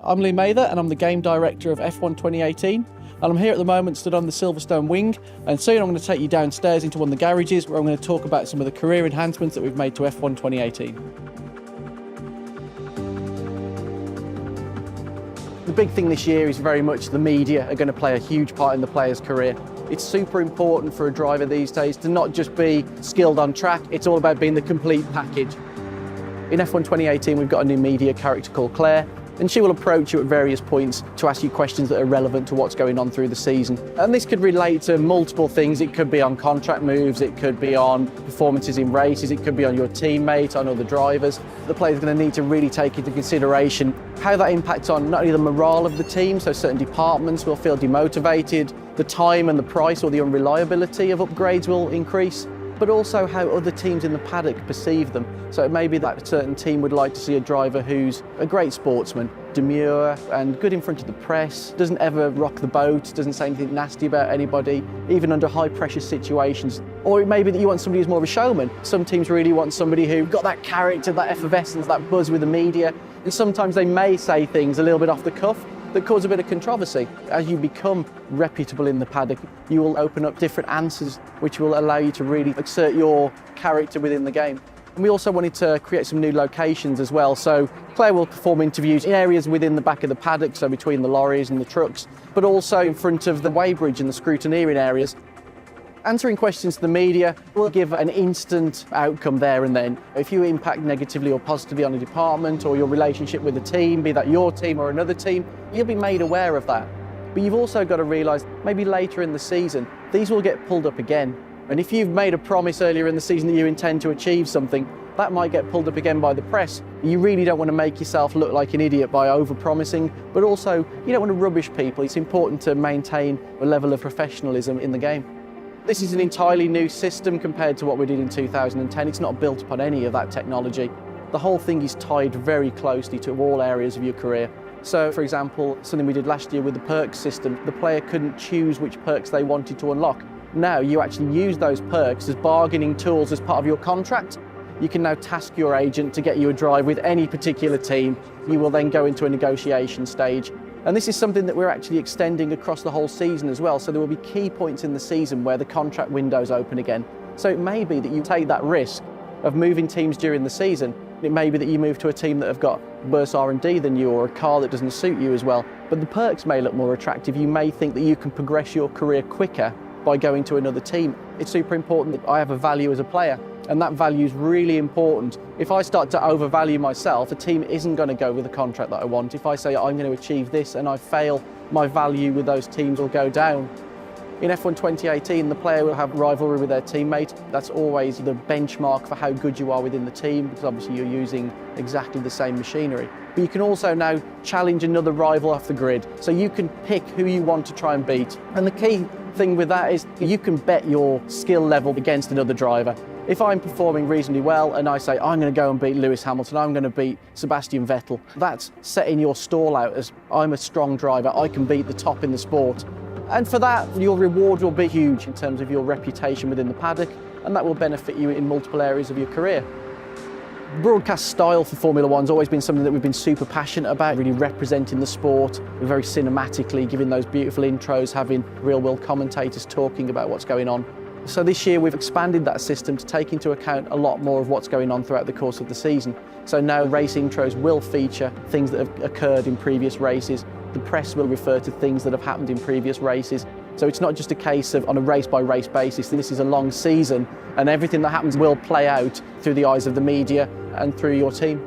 I'm Lee Mather and I'm the Game Director of F1 2018, and I'm here at the moment stood on the Silverstone wing, and soon I'm going to take you downstairs into one of the garages where I'm going to talk about some of the career enhancements that we've made to F1 2018. The big thing this year is very much the media are going to play a huge part in the player's career. It's super important for a driver these days to not just be skilled on track, it's all about being the complete package. In F1 2018 we've got a new media character called Claire, and she will approach you at various points to ask you questions that are relevant to what's going on through the season. And this could relate to multiple things. It could be on contract moves, it could be on performances in races, it could be on your teammate, on other drivers. The player's going to need to really take into consideration how that impacts on not only the morale of the team, so certain departments will feel demotivated, the time and the price or the unreliability of upgrades will increase, but also how other teams in the paddock perceive them. So it may be that a certain team would like to see a driver who's a great sportsman, demure and good in front of the press, doesn't ever rock the boat, doesn't say anything nasty about anybody, even under high pressure situations. Or it may be that you want somebody who's more of a showman. Some teams really want somebody who's got that character, that effervescence, that buzz with the media. And sometimes they may say things a little bit off the cuff that cause a bit of controversy. As you become reputable in the paddock, you will open up different answers which will allow you to really exert your character within the game. And we also wanted to create some new locations as well. So Claire will perform interviews in areas within the back of the paddock, so between the lorries and the trucks, but also in front of the weighbridge and the scrutineering areas. Answering questions to the media will give an instant outcome there and then. If you impact negatively or positively on a department or your relationship with a team, be that your team or another team, you'll be made aware of that. But you've also got to realise, maybe later in the season, these will get pulled up again. And if you've made a promise earlier in the season that you intend to achieve something, that might get pulled up again by the press. You really don't want to make yourself look like an idiot by over-promising, but also you don't want to rubbish people. It's important to maintain a level of professionalism in the game. This is an entirely new system compared to what we did in 2010. It's not built upon any of that technology. The whole thing is tied very closely to all areas of your career. So, for example, something we did last year with the perks system, the player couldn't choose which perks they wanted to unlock. Now you actually use those perks as bargaining tools as part of your contract. You can now task your agent to get you a drive with any particular team. You will then go into a negotiation stage. And this is something that we're actually extending across the whole season as well. So there will be key points in the season where the contract windows open again. So it may be that you take that risk of moving teams during the season. It may be that you move to a team that have got worse R&D than you, or a car that doesn't suit you as well. But the perks may look more attractive. You may think that you can progress your career quicker by going to another team. It's super important that I have a value as a player, and that value is really important. If I start to overvalue myself, a team isn't going to go with the contract that I want. If I say I'm going to achieve this and I fail, my value with those teams will go down. In F1 2018, the player will have rivalry with their teammate. That's always the benchmark for how good you are within the team, because obviously you're using exactly the same machinery. But you can also now challenge another rival off the grid. So you can pick who you want to try and beat. And the key thing with that is you can bet your skill level against another driver. If I'm performing reasonably well and I say I'm going to go and beat Lewis Hamilton, I'm going to beat Sebastian Vettel, that's setting your stall out as I'm a strong driver, I can beat the top in the sport. And for that, your reward will be huge in terms of your reputation within the paddock, and that will benefit you in multiple areas of your career. Broadcast style for Formula One's always been something that we've been super passionate about, really representing the sport very cinematically, giving those beautiful intros, having real-world commentators talking about what's going on. So this year we've expanded that system to take into account a lot more of what's going on throughout the course of the season. So now race intros will feature things that have occurred in previous races. The press will refer to things that have happened in previous races. So it's not just a case of on a race-by-race basis. This is a long season, and everything that happens will play out through the eyes of the media and through your team.